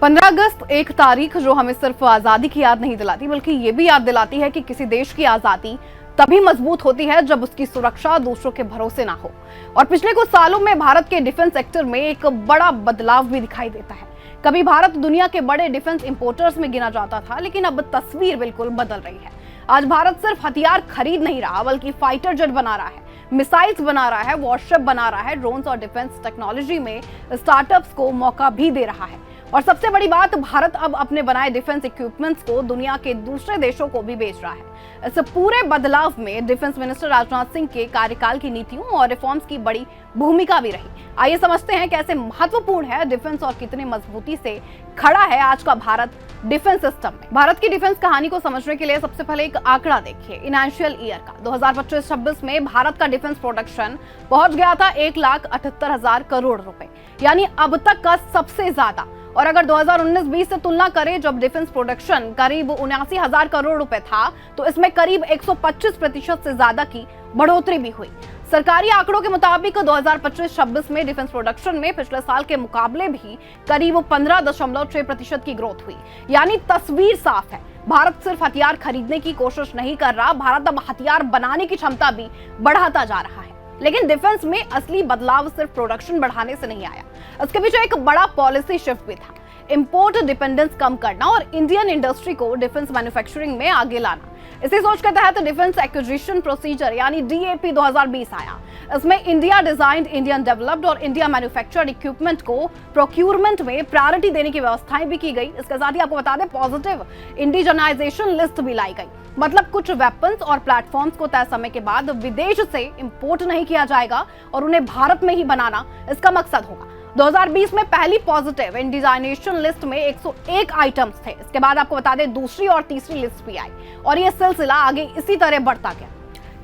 15 अगस्त एक तारीख जो हमें सिर्फ आजादी की याद नहीं दिलाती बल्कि ये भी याद दिलाती है कि किसी देश की आजादी तभी मजबूत होती है जब उसकी सुरक्षा दूसरों के भरोसे ना हो। और पिछले कुछ सालों में भारत के डिफेंस सेक्टर में एक बड़ा बदलाव भी दिखाई देता है। कभी भारत दुनिया के बड़े डिफेंस इंपोर्टर्स में गिना जाता था, लेकिन अब तस्वीर बिल्कुल बदल रही है। आज भारत सिर्फ हथियार खरीद नहीं रहा बल्कि फाइटर जेट बना रहा है, मिसाइल्स बना रहा है, वॉरशिप बना रहा है, ड्रोन्स और डिफेंस टेक्नोलॉजी में स्टार्टअप्स को मौका भी दे रहा है। और सबसे बड़ी बात, भारत अब अपने बनाए डिफेंस इक्विपमेंट्स को दुनिया के दूसरे देशों को भी बेच रहा है। इस पूरे बदलाव में डिफेंस मिनिस्टर राजनाथ सिंह के कार्यकाल की नीतियों और रिफॉर्म्स की बड़ी भूमिका भी रही। आइए समझते हैं कैसे महत्वपूर्ण है डिफेंस और कितनी मजबूती से खड़ा है आज का भारत डिफेंस सिस्टम में। भारत की डिफेंस कहानी को समझने के लिए सबसे पहले एक आंकड़ा देखिए फाइनेंशियल ईयर का। 2025-26 में भारत का डिफेंस प्रोडक्शन पहुंच गया था 1,78,000 करोड़ रुपए, यानी अब तक का सबसे ज्यादा। और अगर 2019-20 से तुलना करें जब डिफेंस प्रोडक्शन करीब 79,000 करोड़ रुपए था, तो इसमें करीब 125% से ज्यादा की बढ़ोतरी भी हुई। सरकारी आंकड़ों के मुताबिक 2025-26 में डिफेंस प्रोडक्शन में पिछले साल के मुकाबले भी करीब 15.6% की ग्रोथ हुई। यानी तस्वीर साफ है, भारत सिर्फ हथियार खरीदने की कोशिश नहीं कर रहा, भारत अब हथियार बनाने की क्षमता भी बढ़ाता जा रहा है। लेकिन डिफेंस में असली बदलाव सिर्फ प्रोडक्शन बढ़ाने से नहीं आया, इसके पीछे एक बड़ा पॉलिसी शिफ्ट भी था। इंपोर्ट डिपेंडेंस कम करना और इंडियन इंडस्ट्री को डिफेंस मैन्युफैक्चरिंग में आगे लाना। इसी सोच के तहत डिफेंस एक्विजिशन प्रोसीजर यानी DAP 2020 आया। इसमें इंडिया डिजाइन्ड, इंडियन डेवलप्ड और इंडिया मैन्युफैक्चर्ड इक्विपमेंट को प्रोक्यूरमेंट में प्रायोरिटी देने की व्यवस्थाएं भी की गई। इसके साथ ही आपको बता दें, पॉजिटिव इंडिजनाइजेशन लिस्ट भी लाई गई। मतलब कुछ वेपन्स और प्लेटफॉर्म्स को तय समय के बाद विदेश से इंपोर्ट नहीं किया जाएगा और उन्हें भारत में ही बनाना इसका मकसद होगा। 2020 में पहली पॉजिटिव इंडिजनाइजेशन लिस्ट में 101 आइटम्स थे। इसके बाद आपको बता दें दूसरी और तीसरी लिस्ट भी आई और ये सिलसिला आगे इसी तरह बढ़ता गया।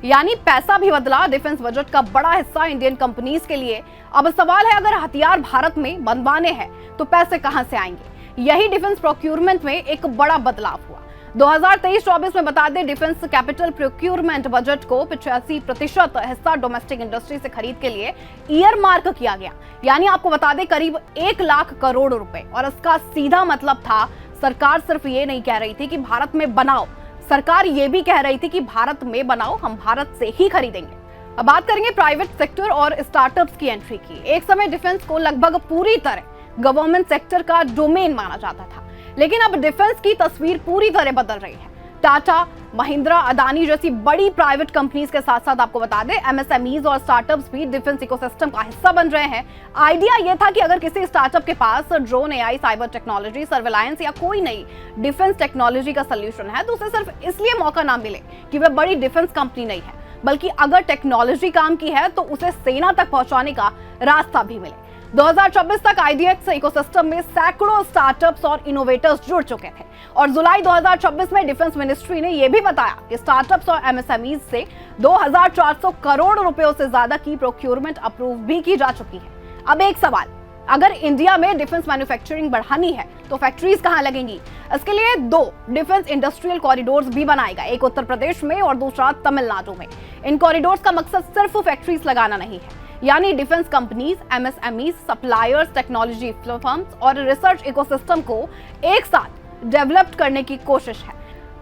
यानी पैसा भी बदला, डिफेंस बजट का बड़ा हिस्सा इंडियन कंपनीज के लिए। अब सवाल है, अगर हथियार भारत में बनवाने हैं तो पैसे कहां से आएंगे? यही डिफेंस प्रोक्यूरमेंट में एक बड़ा बदलाव हुआ। 2023-24 में बता दें, डिफेंस कैपिटल प्रोक्यूरमेंट बजट को 85% हिस्सा डोमेस्टिक इंडस्ट्री से खरीद के लिए ईयर मार्क किया गया। यानी आपको बता दें करीब 1 लाख करोड़ रुपए। और इसका सीधा मतलब था, सरकार सिर्फ ये नहीं कह रही थी कि भारत में बनाओ, सरकार ये भी कह रही थी कि भारत में बनाओ, हम भारत से ही खरीदेंगे। अब बात करेंगे प्राइवेट सेक्टर और स्टार्टअप्स की एंट्री की। एक समय डिफेंस को लगभग पूरी तरह गवर्नमेंट सेक्टर का डोमेन माना जाता था, लेकिन अब डिफेंस की तस्वीर पूरी तरह बदल रही है। टाटा, महिंद्रा, अदानी जैसी बड़ी प्राइवेट कंपनीज के साथ साथ आपको बता दें MSMEs और स्टार्टअप्स भी डिफेंस इकोसिस्टम का हिस्सा बन रहे हैं। आइडिया यह था कि अगर किसी स्टार्टअप के पास drone, AI, cyber technology, surveillance या कोई नई डिफेंस टेक्नोलॉजी का सोल्यूशन है, तो उसे सिर्फ इसलिए मौका ना मिले कि वह बड़ी डिफेंस कंपनी नहीं है, बल्कि अगर टेक्नोलॉजी काम की है तो उसे सेना तक पहुंचाने का रास्ता भी मिले। 2024 तक IDX इकोसिस्टम में सैकड़ों स्टार्टअप्स और इनोवेटर्स जुड़ चुके थे और जुलाई 2024 में डिफेंस मिनिस्ट्री ने यह भी बताया कि स्टार्टअप्स और MSMEs से 2,400 करोड़ रुपयों से ज्यादा की प्रोक्यूरमेंट अप्रूव भी की जा चुकी है। अब एक सवाल, अगर इंडिया में डिफेंस मैन्युफैक्चरिंग बढ़ानी है तो फैक्ट्रीज कहां लगेंगी? इसके लिए 2 डिफेंस इंडस्ट्रियल कॉरिडोर्स भी बनाएगा, एक उत्तर प्रदेश में और दूसरा तमिलनाडु में। इन कॉरिडोर्स का मकसद सिर्फ फैक्ट्रीज लगाना नहीं है, यानी defence companies, MSMEs, suppliers, technology firms और रिसर्च इकोसिस्टम को एक साथ डेवलप करने की कोशिश है।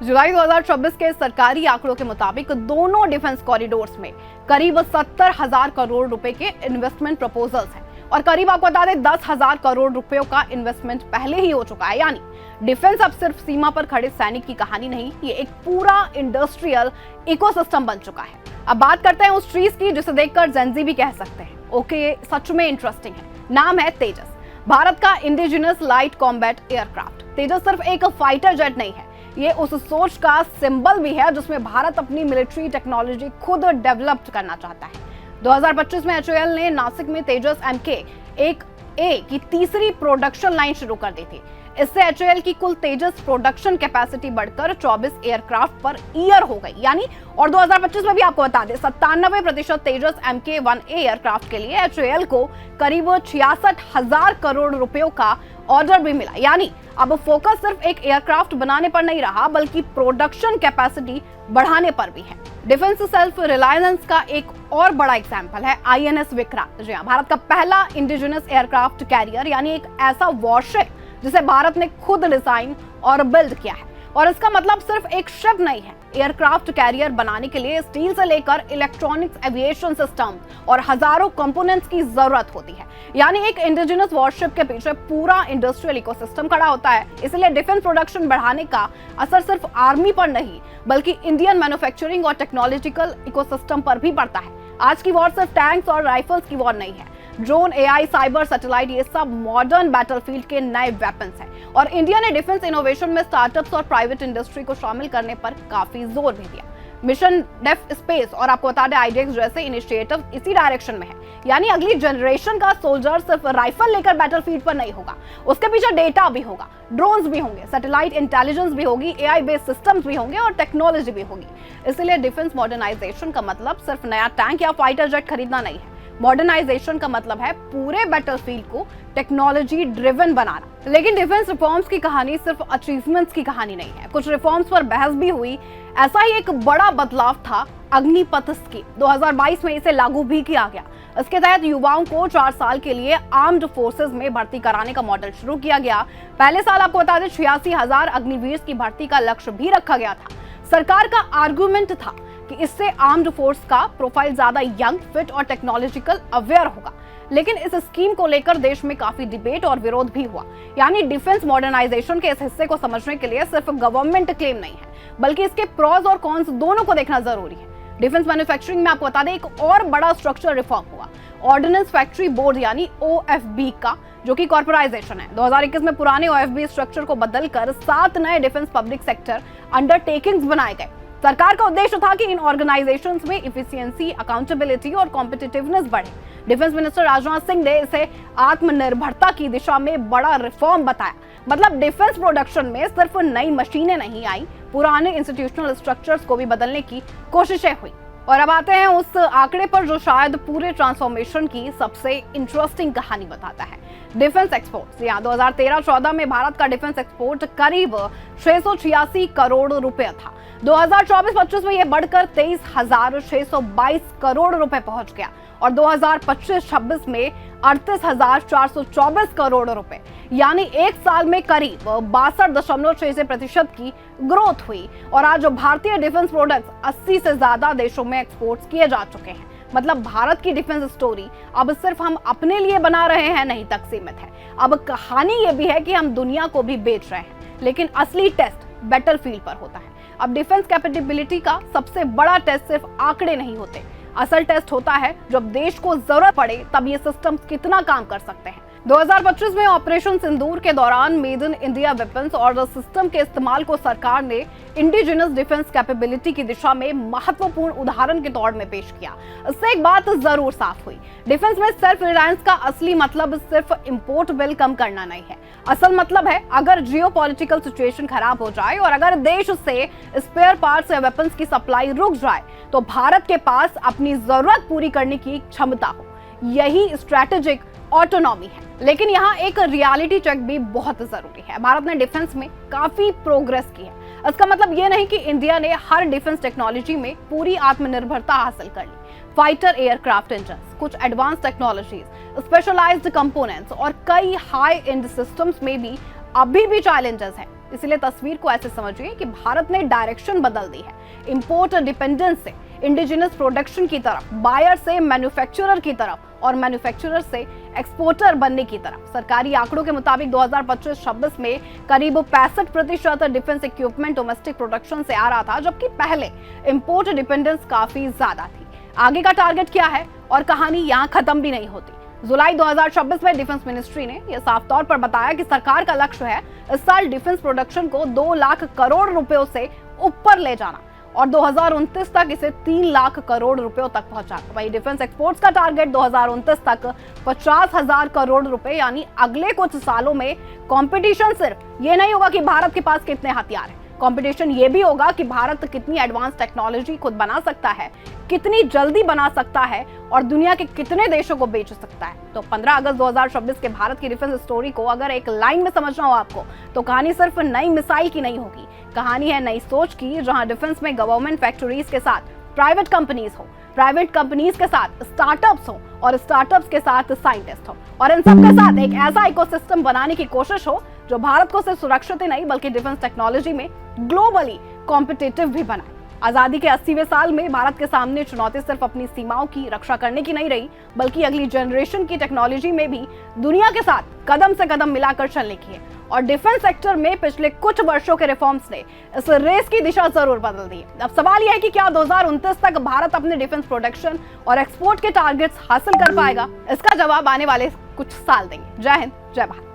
जुलाई 2024 के सरकारी आंकड़ों के मुताबिक दोनों डिफेंस कॉरिडोर्स में करीब 70,000 करोड़ रुपए के इन्वेस्टमेंट प्रपोजल्स हैं और करीब आपको बता दें 10,000 करोड़ रुपयों का इन्वेस्टमेंट पहले ही हो चुका है। यानी डिफेंस अब सिर्फ सीमा पर खड़े सैनिक की कहानी नहीं, ये एक पूरा इंडस्ट्रियल इकोसिस्टम बन चुका है। अब बात करते हैं उस चीज की जिसे देखकर जेनजी भी कह सकते हैं, ओके ये सच में इंटरेस्टिंग है। नाम है तेजस, भारत का इंडिजिनस लाइट कॉम्बैट एयरक्राफ्ट। तेजस सिर्फ एक फाइटर जेट नहीं है, ये उस सोच का सिंबल भी है जिसमें भारत अपनी मिलिट्री टेक्नोलॉजी खुद डेवलप करना चाहता है। 2025 में HAL ने नासिक में तेजस MK-1A की तीसरी प्रोडक्शन लाइन शुरू कर दी थी। इससे HAL की कुल तेजस प्रोडक्शन कैपेसिटी बढ़कर 24 एयरक्राफ्ट पर ईयर हो गई। यानी और 2025 में भी आपको बता दें 97% तेजस MK-1A एयरक्राफ्ट के लिए HAL को करीब 66,000 करोड़ रुपयों का ऑर्डर भी मिला। यानी अब फोकस सिर्फ एक एयरक्राफ्ट बनाने पर नहीं रहा, बल्कि प्रोडक्शन कैपेसिटी बढ़ाने पर भी है। डिफेंस सेल्फ रिलायंस का एक और बड़ा एग्जाम्पल है INS विक्रांत। जी हाँ, भारत का पहला इंडिजिनस एयरक्राफ्ट कैरियर, यानी एक ऐसा वॉरशिप जिसे भारत ने खुद डिजाइन और बिल्ड किया है। और इसका मतलब सिर्फ एक शिप नहीं है, एयरक्राफ्ट कैरियर बनाने के लिए स्टील से लेकर इलेक्ट्रॉनिक्स, एविएशन सिस्टम और हजारों कंपोनेंट्स की जरूरत होती है। यानी एक इंडिजिनस वॉरशिप के पीछे पूरा इंडस्ट्रियल इकोसिस्टम खड़ा होता है। इसलिए डिफेंस प्रोडक्शन बढ़ाने का असर सिर्फ आर्मी पर नहीं बल्कि इंडियन मैन्युफैक्चरिंग और टेक्नोलॉजिकल इकोसिस्टम पर भी पड़ता है। आज की वॉर सिर्फ टैंक्स और राइफल्स की वॉर नहीं है। ड्रोन, एआई, साइबर, सैटेलाइट, ये सब मॉडर्न बैटलफील्ड के नए वेपन्स हैं। और इंडिया ने डिफेंस इनोवेशन में स्टार्टअप्स और प्राइवेट इंडस्ट्री को शामिल करने पर काफी जोर भी दिया। मिशन डेफ स्पेस और आपको बता दें IDX जैसे इनिशिएटिव इसी डायरेक्शन में है। यानी अगली जनरेशन का सोल्जर सिर्फ राइफल लेकर बैटलफील्ड पर नहीं होगा, उसके पीछे डेटा भी होगा, ड्रोन्स भी होंगे, सैटेलाइट इंटेलिजेंस भी होगी, AI बेस्ड सिस्टम्स भी होंगे और टेक्नोलॉजी भी होगी। इसलिए डिफेंस मॉडर्नाइजेशन का मतलब सिर्फ नया टैंक या फाइटर जेट खरीदना नहीं है। मॉडर्नाइजेशन का मतलब है पूरे बैटलफील्ड को टेक्नोलॉजी ड्रिवन बनाना। लेकिन डिफेंस रिफॉर्म्स की कहानी सिर्फ अचीवमेंट्स की कहानी नहीं है। कुछ रिफॉर्म्स पर बहस भी हुई। ऐसा ही एक बड़ा बदलाव था अग्निपथ स्कीम। 2022 में इसे लागू भी किया गया। इसके तहत युवाओं को 4 साल के लिए आर्म्ड फोर्सेज में भर्ती कराने का मॉडल शुरू किया गया। पहले साल आपको बता दें 86,000 अग्निवीर की भर्ती का लक्ष्य भी रखा गया था। सरकार का आर्गुमेंट था कि इससे आर्म्ड फोर्स का प्रोफाइल ज्यादा यंग, फिट और टेक्नोलॉजिकल अवेयर होगा। लेकिन इस स्कीम को लेकर देश में काफी डिबेट और विरोध भी हुआ। यानी डिफेंस मॉडर्नाइजेशन के इस हिस्से को समझने के लिए सिर्फ गवर्नमेंट क्लेम नहीं है बल्कि इसके प्रॉस और कॉन्स दोनों को देखना जरूरी है। डिफेंस मैन्युफैक्चरिंग में आपको बता दें एक और बड़ा स्ट्रक्चर रिफॉर्म हुआ, ऑर्डिनेंस फैक्ट्री बोर्ड यानी OFB का, जो कि कॉर्पोराइजेशन है। 2021 में पुराने OFB स्ट्रक्चर को बदलकर 7 नए डिफेंस पब्लिक सेक्टर अंडरटेकिंग्स बनाए गए। सरकार का उद्देश्य था कि इन ऑर्गेनाइजेशंस में इफिशिएंसी, अकाउंटेबिलिटी और कॉम्पिटिटिवनेस बढ़े। डिफेंस मिनिस्टर राजनाथ सिंह ने इसे आत्मनिर्भरता की दिशा में बड़ा रिफॉर्म बताया। मतलब डिफेंस प्रोडक्शन में सिर्फ नई मशीनें नहीं आई, पुराने इंस्टीट्यूशनल स्ट्रक्चर्स को भी बदलने की कोशिशें हुई। और अब आते हैं उस आंकड़े पर जो शायद पूरे ट्रांसफॉर्मेशन की सबसे इंटरेस्टिंग कहानी बताता है, डिफेंस एक्सपोर्ट्स। यहाँ 2013-14 में भारत का डिफेंस एक्सपोर्ट करीब 686 करोड़ रुपए था। 2024-25 में यह बढ़कर 23,622 करोड़ रुपए पहुंच गया और 2025-26 में 38,424 करोड़ रुपए, यानी एक साल में करीब 62.6% की ग्रोथ हुई। और आज भारतीय डिफेंस प्रोडक्ट्स 80 से ज्यादा देशों में एक्सपोर्ट्स किए जा चुके हैं। मतलब भारत की डिफेंस स्टोरी अब सिर्फ हम अपने लिए बना रहे हैं नहीं तक सीमित है। अब कहानी ये भी है कि हम दुनिया को भी बेच रहे हैं। लेकिन असली टेस्ट बैटलफील्ड पर होता है। अब डिफेंस कैपेबिलिटी का सबसे बड़ा टेस्ट सिर्फ आंकड़े नहीं होते, असल टेस्ट होता है जब देश को जरूरत पड़े तब ये सिस्टम्स कितना काम कर सकते हैं। 2025 में ऑपरेशन सिंदूर के दौरान मेड इन इंडिया वेपन्स और सिस्टम के इस्तेमाल को सरकार ने इंडिजिनस डिफेंस कैपेबिलिटी की दिशा में महत्वपूर्ण उदाहरण के तौर में पेश किया। इससे एक बात जरूर साफ हुई, डिफेंस में सेल्फ रिलायंस का असली मतलब सिर्फ इंपोर्ट बिल कम करना नहीं है। असल मतलब है अगर जियोपॉलिटिकल सिचुएशन खराब हो जाए और अगर देश से स्पेयर पार्ट्स या वेपन्स की सप्लाई रुक जाए तो भारत के पास अपनी जरूरत पूरी करने की क्षमता हो। यही स्ट्रेटेजिक ऑटोनॉमी है। लेकिन यहाँ एक रियलिटी चेक भी बहुत जरूरी है। भारत ने डिफेंस में काफी प्रोग्रेस की है। इसका मतलब ये नहीं कि इंडिया ने हर डिफेंस टेक्नोलॉजी में पूरी आत्मनिर्भरता हासिल कर ली। फाइटर एयरक्राफ्ट इंजन्स, कुछ एडवांस टेक्नोलॉजीज, स्पेशलाइज्ड कंपोनेंट्स और कई हाई एंड सिस्टम्स में भी अभी भी चैलेंजेस हैं। इसलिए तस्वीर को ऐसे समझिए कि भारत ने डायरेक्शन बदल दी है, इंपोर्ट डिपेंडेंस से इंडिजिनस प्रोडक्शन की तरफ, बायर से मैन्युफैक्चरर की तरफ और मैन्युफैक्चरर से एक्सपोर्टर बनने की तरफ। सरकारी आंकड़ों के मुताबिक 2025-26 में करीब 65% डिफेंस इक्विपमेंट डोमेस्टिक प्रोडक्शन से आ रहा था, जबकि पहले इंपोर्ट डिपेंडेंस काफी ज्यादा थी। आगे का टारगेट क्या है और कहानी यहाँ खत्म भी नहीं होती। जुलाई 2026 में डिफेंस मिनिस्ट्री ने यह साफ तौर पर बताया कि सरकार का लक्ष्य है इस साल डिफेंस प्रोडक्शन को 2 लाख करोड़ रुपयों से ऊपर ले जाना और 2029 तक इसे 3 लाख करोड़ रुपयों तक पहुंचाना। वहीं डिफेंस एक्सपोर्ट्स का टारगेट 2029 तक 50,000 करोड़ रुपए, यानी अगले कुछ सालों में कंपटीशन सिर्फ ये नहीं होगा कि भारत के पास कितने हथियार हैं, कंपटीशन ये भी होगा कि भारत कितनी एडवांस टेक्नोलॉजी खुद बना सकता है, कितनी जल्दी बना सकता है और दुनिया के कितने देशों को बेच सकता है। तो 15 अगस्त 2026 के भारत की डिफेंस स्टोरी को अगर एक लाइन में समझना हो आपको, तो कहानी सिर्फ नई मिसाइल की नहीं होगी, कहानी है नई सोच की, जहां डिफेंस में गवर्नमेंट फैक्ट्रीज के साथ प्राइवेट कंपनीज हो, प्राइवेट कंपनीज के साथ स्टार्टअप्स हो और स्टार्टअप्स के साथ साइंटिस्ट हो और इन सब के साथ एक ऐसा इकोसिस्टम बनाने की कोशिश हो जो भारत को सिर्फ सुरक्षित ही नहीं बल्कि डिफेंस टेक्नोलॉजी में ग्लोबली कॉम्पिटिटिव भी बनाए। आजादी के 80वें साल में भारत के सामने चुनौती सिर्फ अपनी सीमाओं की रक्षा करने की नहीं रही, बल्कि अगली जनरेशन की टेक्नोलॉजी में भी दुनिया के साथ कदम से कदम मिलाकर चलने की है। और डिफेंस सेक्टर में पिछले कुछ वर्षों के रिफॉर्म्स ने इस रेस की दिशा जरूर बदल दी है। अब सवाल यह है कि क्या 2029 तक भारत अपने डिफेंस प्रोडक्शन और एक्सपोर्ट के टारगेट्स हासिल कर पाएगा? इसका जवाब आने वाले कुछ साल देंगे। जय हिंद, जय भारत।